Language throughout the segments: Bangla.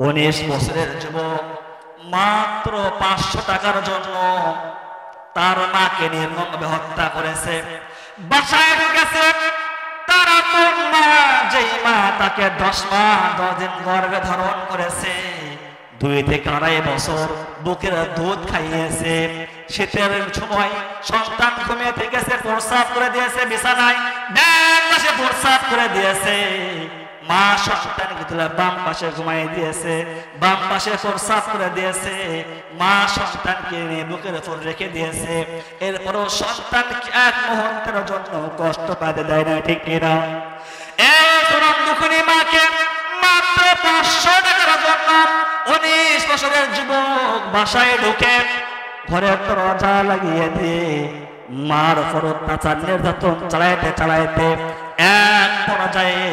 19 বছরের যুবক মাত্র 500 টাকার জন্য তার মাকে নির্মমভাবে হত্যা করেছে। বাসায় ঢুকেছে তার আপন মা, যেই মা তাকে 10 মাস 10 দিন গর্ভে ধারণ করেছে, 2 থেকে 2.5 বছর বুকের দুধ খাইয়েছে। শীতের সময় সন্তান ঘুমিয়ে থেকেছে, প্রস্রাব করে দিয়েছে বিছানায়, ডান পাশে প্রস্রাব করে দিয়েছে। মা সন্তানকে তুলে বাম পাশে ঘুমাই দিয়েছে, বাম পাশে প্রস্রাব করে দিয়েছে। মা সন্তানকে নিয়ে বুকের উপর রেখে দিয়েছে। এরপরও সন্তানকে এক মুহূর্তের জন্য কষ্ট পাইতে দেয় না, ঠিক কিনা? এই তরুণ দুঃখিনী মাকে মাত্র 500 টাকার জন্য 19 বছরের যুবক বাসায় ঢুকে ঘরের দরজা লাগিয়ে দিয়ে মার উপর অত্যাচার নির্যাতন চালাইতে এক পর্যায়ে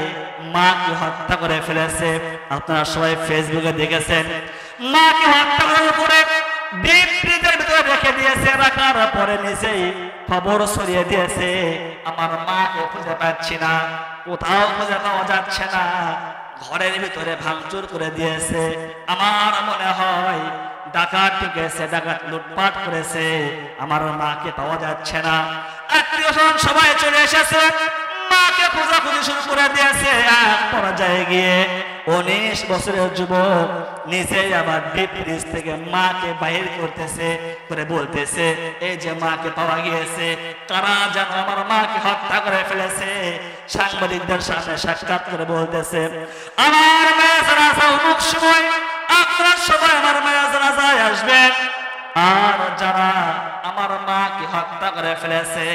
মাকে হত্যা করে ফেলেছে। আপনারা সবাই ফেসবুকে দেখেছেন, মাকে হত্যা করে ডিপ ফ্রিজের ভিতরে রেখে দিয়েছে। রাখার পরে নিচেই খবর ছড়িয়ে দিয়েছে, আমার মাকে খুঁজে পাচ্ছি না, কোথাও খুঁজে পাওয়া যাচ্ছে না। ঘরের ভিতরে ভাঙচুর করে দিয়েছে। আমার মনে হয় ডাকাত ঢুকেছে, ডাকাত লুটপাট করেছে, আমার মাকে পাওয়া যাচ্ছে না। আত্মীয়স্বজন সবাই চলে এসেছে, মাকে খোঁজাখুঁজি শুরু করে দিয়েছে। এক পর্যায়ে গিয়ে 19 বছরের যুবক নিজেই আবার ডিপ ফ্রিজ থেকে মাকে বাহির করতেছে, করে বলতেছে, এই যে মাকে পাওয়া গিয়েছে, কারা যেন আমার মাকে হত্যা করে ফেলেছে। সাংবাদিকদের সামনে সাক্ষাৎ করে বলতেছে, আমার মায়ের জানাজা অমুক সময়, আপনারা সবাই আমার মায়ের জানাজায় আসবেন। আর যারা আমার মাকে হত্যা করে ফেলেছে,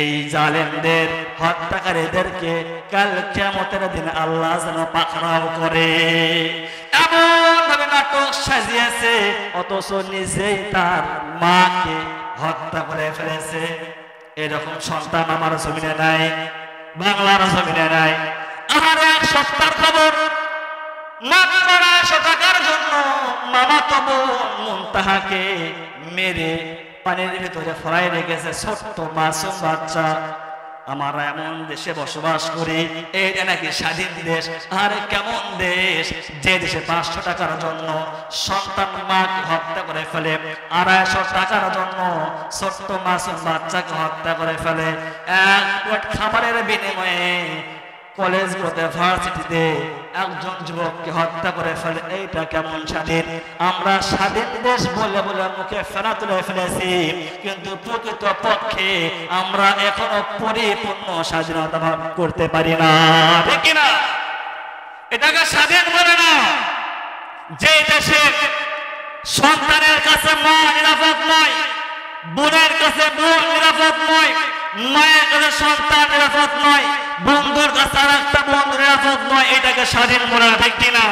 এই জালেমদের হত্যাকারীদেরকে কাল কিয়ামতের দিন আল্লাহ যেন পাকড়াও করে। এমন ভাবে নাটক সাজিয়েছে, অথচ নিজেই তার মাকে হত্যা করে ফেলেছে। এরকম সন্তান আমার জমিনে নাই, বাংলার জমিনে নাই। আর এক সপ্তাহের খবর, মাত্র 100 টাকার জন্য মামাতো বোন মুনতাহাকে মেরে পানির ভিতরে ফেলাই রেখেছে, ছোট্ট মাসুম বাচ্চা। আমরা এমন দেশে বসবাস করি, এটা নাকি স্বাধীন দেশ? আর কেমন দেশ যে দেশে 500 টাকার জন্য সন্তান মাকে হত্যা করে ফেলে, 250 টাকার জন্য ছোট্ট মাসুম বাচ্চাকে হত্যা করে ফেলে। এক প্লেট খাবারের বিনিময়ে কলেজগুলোতে, ভার্সিটিতে একজন যুবককে হত্যা করে ফেলে। এইটা কেমন স্বাধীন? আমরা স্বাধীন দেশ বলে বলে মুখে ফেনা তুলে ফেলেছি, কিন্তু প্রকৃত পক্ষে আমরা এখনো পরিপূর্ণ স্বাধীনতা ভাব করতে পারি না, ঠিক কিনা? এটাকে স্বাধীন বলে না। যে দেশে সন্তানের কাছে মা নিরাপদ নয়, বোনের কাছে বোন নিরাপদ নয়, মায়ের কাছে সন্তান নিরাপদ নয়, বন্ধুর কাছে আর একটা বন্ধু নিরাপদ নয়, এটাকে স্বাধীন বলে না, ঠিক কিনা?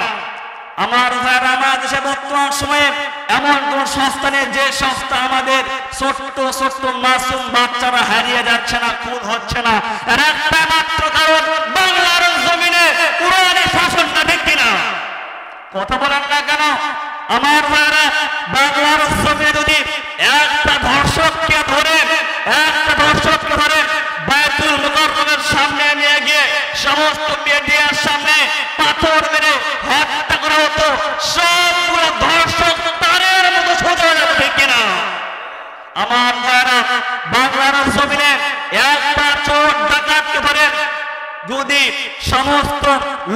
আমার ভাইরা, আমার দেশে বর্তমান সময়ে এমন কোন সংস্থা নেই যে সংস্থা আমাদের ছোট্ট ছোট্ট মাসুম বাচ্চারা হারিয়ে যাচ্ছে না, খুন হচ্ছে না। এর একটা মাত্র কারণ বাংলার জমিনে কোরআনের শাসনটা, ঠিক কিনা? কথা বলেন না কেন? আমার ভাইরা, বাংলার জমিনে যদি একটা ধর্ষককে ধরে বায়তুল মুকাররমের সামনে নিয়ে গিয়ে সমস্ত মিডিয়ার সামনে পাথর মেরে হত্যা করা হতো, সবগুলো ধর্ষক তারের মতো সোজা হয়ে যাবে, ঠিক কিনা? আমার ভাইরা, বাংলার জমিনে একটা চোর ডাকাতকে ধরে যদি সমস্ত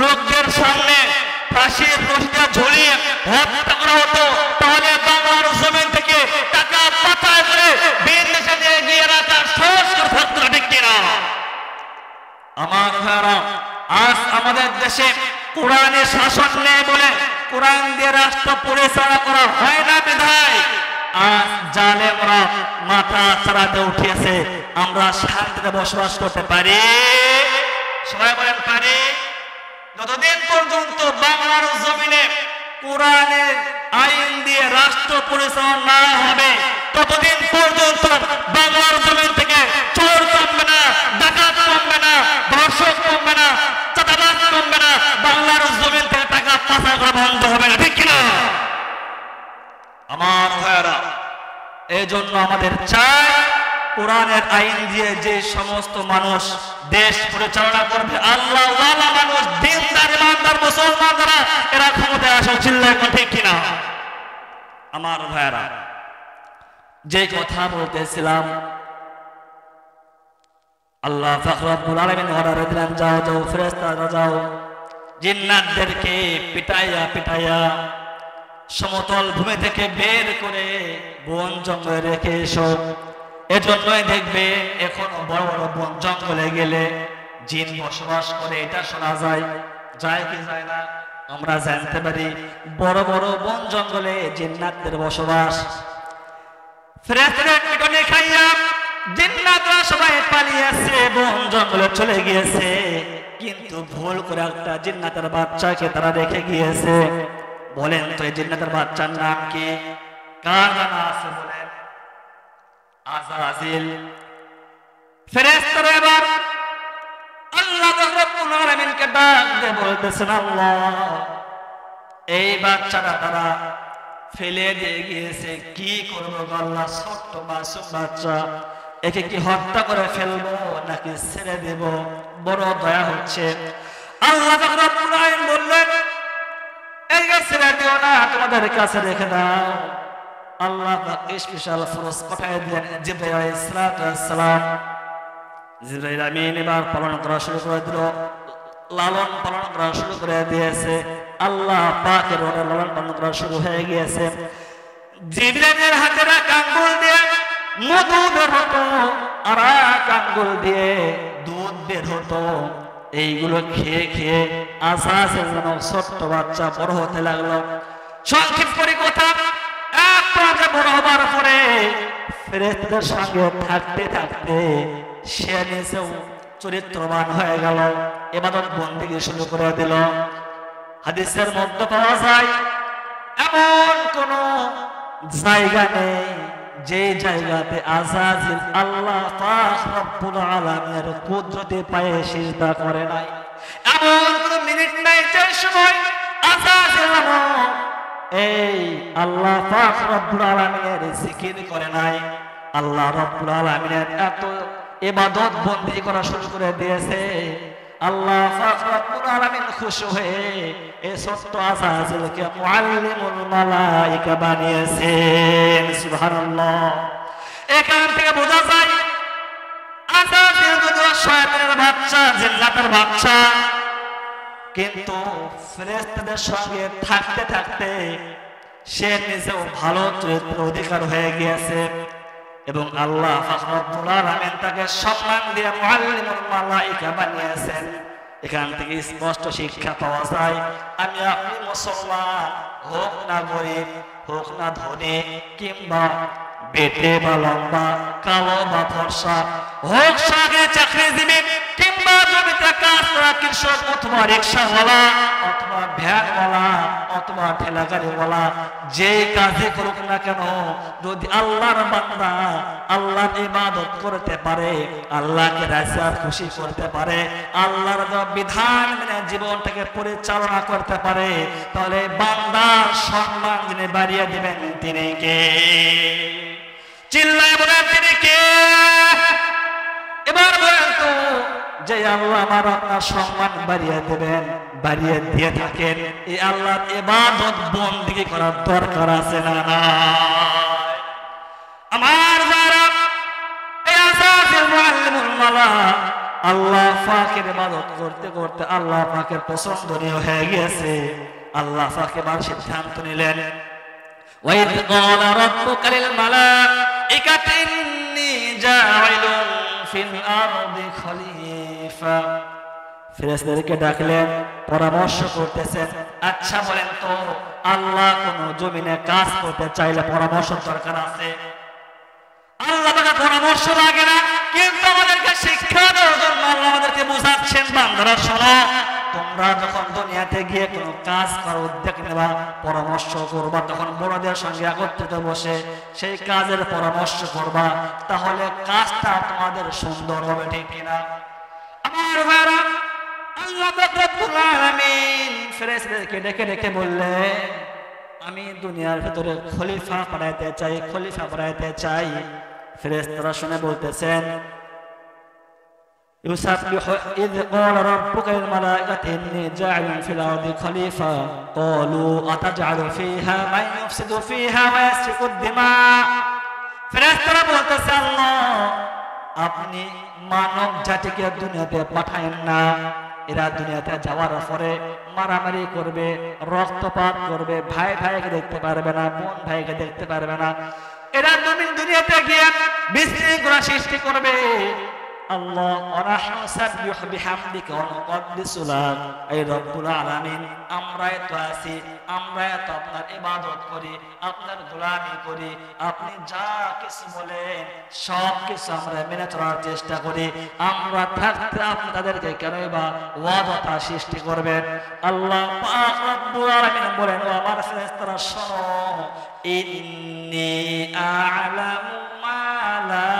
লোকদের সামনে ফাঁসির রশিটা ঝুলিয়ে হত্যা করা হতো, তাহলে বাংলার জমিন থেকে টাকা পাচার করে বিদেশে নিয়ে গিয়ে রাখার সাহস করে থাকতো না, ঠিক কিনা? আমার ভাইরা, আজ আমাদের দেশে কোরআনের শাসন নেই বলে কোরআন দিয়ে রাষ্ট্র পরিচালনা করা হয় না বিধায় আজ জালেমরা মাথা চালাতে উঠিয়েছে। আমরা শান্তিতে বসবাস করতে পারি? সবাই বলেন পারি? যতদিন পর্যন্ত বাংলার জমিনে কোরআনের আইন দিয়ে রাষ্ট্র পরিচালনা না হবে, ততদিন পর্যন্ত বাংলার জমিন থেকে চোর কমবে না, ডাকাত কমবে না, ধর্ষক কমবে না, চাঁদাবাজ কমবে না, বাংলার জমিন থেকে টাকা পাচার করা বন্ধ হবে না, ঠিক কিনা? আমার ভাইয়েরা, এই জন্য আমাদের চাই কোরআনের আইন দিয়ে যে সমস্ত মানুষ দেশ পরিচালনা করবে, আল্লাহ ওয়ালা মানুষ, দিনদার ইমানদার মুসলমান যারা, এরা ক্ষমতায় চিল্লায় ঠিক কিনা? আমার ভাইরা, যে কথা বলতেছিলাম, আল্লাহ পাক রব্বুল আলামিন অর্ডার দিলেন, যাও যাও ফেরেশতারা যাও, জিন্নাতদেরকে পিটাইয়া পিটাইয়া সমতল ভূমি থেকে বের করে বন জঙ্গলে রেখে এসো। এজন্যই দেখবে এখন বড় বড় বন জঙ্গলে গেলে জিন বসবাস করে, এটা শোনা যায়, যায় কি যায় না? আমরা জানতে পারি বড় বড় বন জঙ্গলে জিন্নাতদের বসবাস। ফেরেশতারা পিটুনি খাইয়া জিন্নাতরা সবাই পালিয়েছে, বন জঙ্গলে চলে গিয়েছে, কিন্তু ভুল করে একটা জিন্নাতের বাচ্চাকে তারা রেখে গিয়েছে। বলেন তো এই জিন্নাতের বাচ্চার নাম কি? কার জানা আছে বলেন? আজাজিল। ফেরেশতারা এবার আল্লাহ রাব্বুল আলামিনকে ডাক দিয়ে বলতেছেন, আল্লাহ এই বাচ্চাটা তারা ফেলে দিয়ে গিয়েছে, কি করবো আল্লাহ? ছোট্ট মাসুম বাচ্চা, একে কি হত্যা করে ফেলবো নাকি ছেড়ে দেব? বড় দয়া হচ্ছে। আল্লাহ রাব্বুল আলামিন বললেন, একে ছেড়ে দিও না, তোমাদের কাছে রেখে দাও। আল্লাহ পাক স্পেশাল ফরজ পাঠিয়ে দিলেন জিবরাইল আলাইহিস সালাম। জিবরাইল আমিন এবার পালন করা শুরু করে দিল, লালন পালন করা শুরু করে দিয়েছে। আল্লাহ পাকের লালন পালন করা শুরু হয়ে গিয়েছে। জিবরাইলের হাতে রাখা আঙ্গুল দিয়ে মধু বের হতো, আর এক আঙ্গুল দিয়ে দুধ বের হতো। এইগুলো খেয়ে খেয়ে আস্তে আস্তে যেন ছোট্ট বাচ্চা বড় হতে লাগলো। সংক্ষিপ্ত করে কথা, এক পর্যায়ে বড় হবার পরে ফেরেশতাদের সঙ্গে থাকতে থাকতে সে নিজেও চরিত্রবান হয়ে গেল, ইবাদত বন্দেগী শুরু করে দিল। হাদিসের মধ্যে পাওয়া যায় এমন কোন জায়গা নেই যে জায়গাতে আজাজিল আল্লাহ পাক রব্বুল আলামিনের কুদরতে পায়ে সিজদা করে নাই। এমন কোন মিনিট নাই যে সময় আজাজিল এই আল্লাহ পাক রব্বুল আলামিনের জিকির করে নাই। আল্লাহ রব্বুল আলামিনের এত ইবাদত বন্দেগী করা শুরু করে দিয়েছে, আল্লাহ পাক রব্বুল আলামিন খুশি হয়ে এই ছোট্ট আজাজিলকে মুআল্লিমুল মালায়েকা বানিয়েছেন। সুবহানাল্লাহ। এখান থেকে বোঝা যায় আজাজিল যদিও শয়তানের বাচ্চা, জিন্নাতের বাচ্চা, কিন্তু ফেরেশতাদের সঙ্গে থাকতে থাকতে সে নিজেও ভালো চরিত্রের অধিকার হয়ে গিয়েছে এবং আল্লাহ পাক রব্বুল আলামিন তাকে সম্মান দিয়ে মুআল্লিমুল মালায়েকা বানিয়েছেন। এখান থেকে স্পষ্ট শিক্ষা পাওয়া যায়, আমি আপনি মুসলমান হোক না গরিব, হোক না ধনী, কিংবা বেটে বা লম্বা, কালো বা ফর্সা, হোক সরকারি চাকরিজীবী কিংবা জমিতে কাজ করা কৃষক অথবা রিক্সাওয়ালা অথবা ভ্যানওয়ালা অথবা ঠেলাগাড়িওয়ালা, যে কাজে করুক না কেন, যদি আল্লাহর বান্দা আল্লাহর ইবাদত করতে পারে, আল্লাহকে রাজি আর খুশি করতে পারে, আল্লাহর বিধান মেনে জীবনটাকে পরিচালনা করতে পারে, তাহলে বান্দার সম্মান যিনি বাড়িয়ে দিবেন তিনি কে? চিল্লায় বলেন তিনি কে? এবার বলেন তো, যে আল্লাহ আমার আপনার সম্মান বাড়িয়ে দেবেন, বাড়িয়ে দিয়ে থাকেন, এই আল্লাহর ইবাদত বন্দেগী করার দরকার আছে না নাই? আমার যারা এই আজাজিল মুআল্লিমুল মালায়েকা আল্লাহ পাকের ইবাদত করতে করতে আল্লাহ পাকের পছন্দনীয় হয়ে গিয়েছে। আল্লাহ পাক এবার সিদ্ধান্ত নিলেন, ওয়াইদ ক্বালা রাব্বুকা লিল মালায়েকাতি ইন্নী জাইলুন ফিল আরদি খলিফা। ফেরেশতাদেরকে ডাকলেন, পরামর্শ করতেছেন, আচ্ছা বলেন তো আল্লাহ কোন জমিনে কাজ করতে চাইলে পরামর্শ দরকার আছে? আল্লাহ তাকে পরামর্শ লাগে না, কিন্তু আমাদেরকে শিক্ষা দেওয়ার জন্য আল্লাহ আমাদেরকে বুঝাচ্ছেন, বান্দারা শোনো, তোমরা যখন দুনিয়াতে গিয়ে কোনো কাজ করার উদ্যোগ নেবা, পরামর্শ করবা, তখন বড়দের সঙ্গে একত্রিত বসে সেই কাজের পরামর্শ করবা, তাহলে কাজটা তোমাদের সুন্দর হবে, ঠিক কিনা? আমার ভাইরা, আল্লাহ রাব্বুল আলামিন ফেরেশতাদেরকে ডেকে ডেকে বললেন, আমি দুনিয়ার ভিতরে খলিফা বানাইতে চাই, খলিফা বানাইতে চাই। ফেরেশতারা শুনে বলতেছেন, يسبح إذ قال ربك للملائكة إني جاعل في الأرض خليفة قالوا أتجعل فيها من يفسد فيها ويسفك الدماء ফেরেশতারা বলতেছে আল্লাহ আপনি মানব জাতিকে দুনিয়াতে পাঠায়েন না এরা দুনিয়াতে যাওয়ার পরে মারামারি করবে রক্তপাত করবে ভাই ভাইকে দেখতে পারবে না বোন ভাইকে দেখতে পারবে না এরা দুনিয়াতে গিয়ে বিশৃঙ্খলা সৃষ্টি করবে আল্লাহ ওয়ানাহনু সাব্বিহু বিহামদিকা ওয়া নুকদ্দিসু লাক এই রব্বুল আলামিন আমরাই তো আছি আমরাই তো আপনার ইবাদত করি আপনার গোলামি করি আপনি যা কিছু বলেন সব কিছু আমরা মেনে চলার চেষ্টা করি আমরা থাকতে আপনি তাদেরকে কেনই বা ওয়াদা সৃষ্টি করবেন আল্লাহ পাক রব্বুল আলামিন বলেন ও আমার ফেরেশতারা শোনো ইন্নী আ'লামু মা লা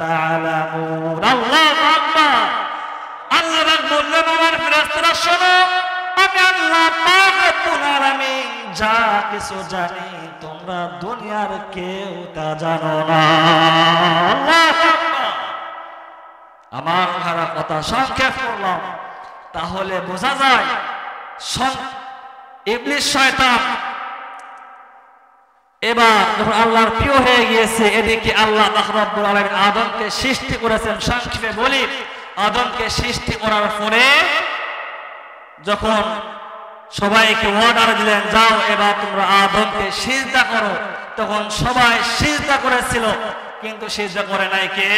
তা'লামুন আল্লাহু আকবার আল্লাহ পাক বললেন আমার ফেরেশতারা শোনো আমি আল্লাহ পাক রব্বুল আলামিন যা কিছু জানি তোমরা দুনিয়ার কেউ তা জানো না আল্লাহু আকবার আমার ভাড়া কথা সংক্ষেপ করলাম তাহলে বোঝা যায় ইবলিস শয়তান এবার যখন আল্লাহর প্রিয় হয়ে গিয়েছে এদিকে আল্লাহ রব্বুল আলামিন আদমকে সৃষ্টি করেছেন সংক্ষেপে বলি আদমকে সৃষ্টি করার পরে যখন সবাইকে অর্ডার দিলেন যাও এবার তোমরা আদমকে সিজদা করো তখন সবাই সিজদা করেছিল কিন্তু সিজদা করে নাই কে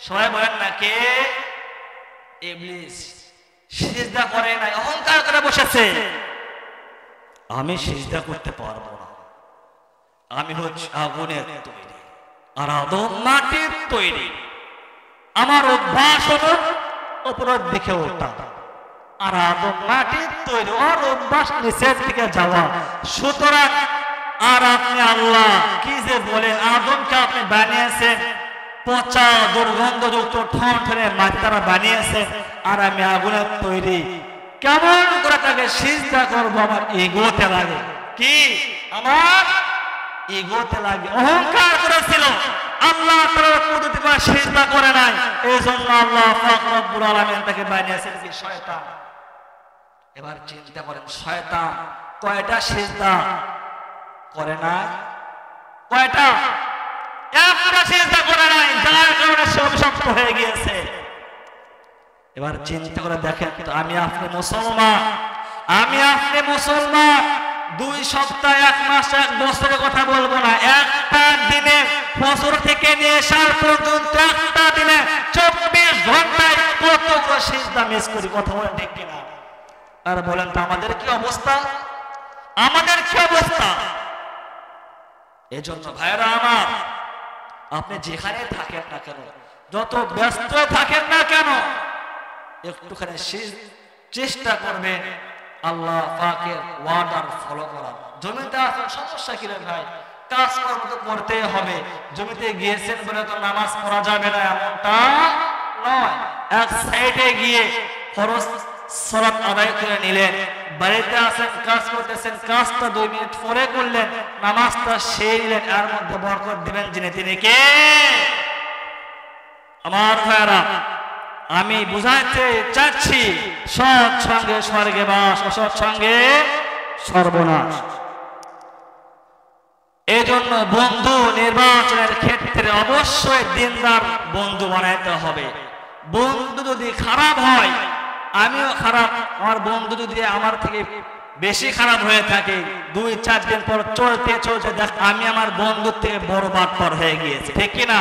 সবাই বলেন না কে ইবলিস সিজদা করে নাই অহংকার করে বসেছে আমি সিজদা করতে পারবো না আমি হচ্ছে আগুনের তৈরি আর আদম মাটির তৈরি আমার অভ্যাস হলো উপরের দিকে ওঠা আর আদম মাটির তৈরি ওর অভ্যাস নিচের দিকে যাওয়া সুতরাং আর আপনি আল্লাহ কি যে বলেন আদমকে আপনি বানিয়েছেন পচা দুর্গন্ধযুক্ত ঠনঠনে মাটি তারা বানিয়েছেন আর আমি আগুনের তৈরি কেমন করে তাকে সিজদা করবো আমার ইগোতে লাগে কি আমার ইগোতে লাগে অহংকার করেছিল আল্লাহ তাআলা কুদরতি বা সিজদা করে নাই এইজন্য আল্লাহ পাক রব্বুল আলামিন তাকে বানিয়েছেন কি শয়তান এবার চিন্তা করেন শয়তান কয়টা সিজদা করে না কয়টা একটা সিজদা করে নাই যার কারণে সে অভিশপ্ত হয়ে গিয়েছে এবার চিন্তা করে দেখেন তো আমি আপনি মুসলমান 2 সপ্তাহ 1 মাস 1 বছরের কথা বলবো না একটা দিনে বছর থেকে নিয়ে সাল পর্যন্ত একটা দিনে 24 ঘন্টায় কতগুলো সিজদা মিস করি কথা বলেন ঠিক কিনা আর বলেন তো আমাদের কি অবস্থা এজন্য ভাইরা আমার আপনি যেখানে থাকেন না কেন যত ব্যস্ত থাকেন না কেন একটুখানি চেষ্টা করবেন আল্লাহ পাকের ওয়ার্ডার ফলো করার জমিতে আছেন সমস্যা কি রে ভাই কাজ কর্ম তো করতে হবে জমিতে গিয়েছেন বলে তো নামাজ পড়া যাবে না এমনটা নয় এক সাইডে গিয়ে ফরজ সালাত আদায় করে নিলেন বাড়িতে আছেন কাজ করতেছেন কাজটা 2 মিনিট পরে করলেন নামাজটা সেরে নিলেন এর মধ্যে বরকত দিবেন যিনি তিনি কে আমার ভাইরা আমি বুঝাইতে চাচ্ছি সৎ সঙ্গে স্বর্গে বাস অসৎ সঙ্গে সর্বনাশ এজন্য বন্ধু নির্বাচনের ক্ষেত্রে অবশ্যই দিনদার বন্ধু বানাইতে হবে বন্ধু যদি খারাপ হয় আমিও খারাপ আমার বন্ধু যদি আমার থেকে বেশি খারাপ হয়ে থাকে 2-4 দিন পর চলতে দেখ আমি আমার বন্ধুর থেকে বড় বাটপার হয়ে গিয়েছি ঠিক কিনা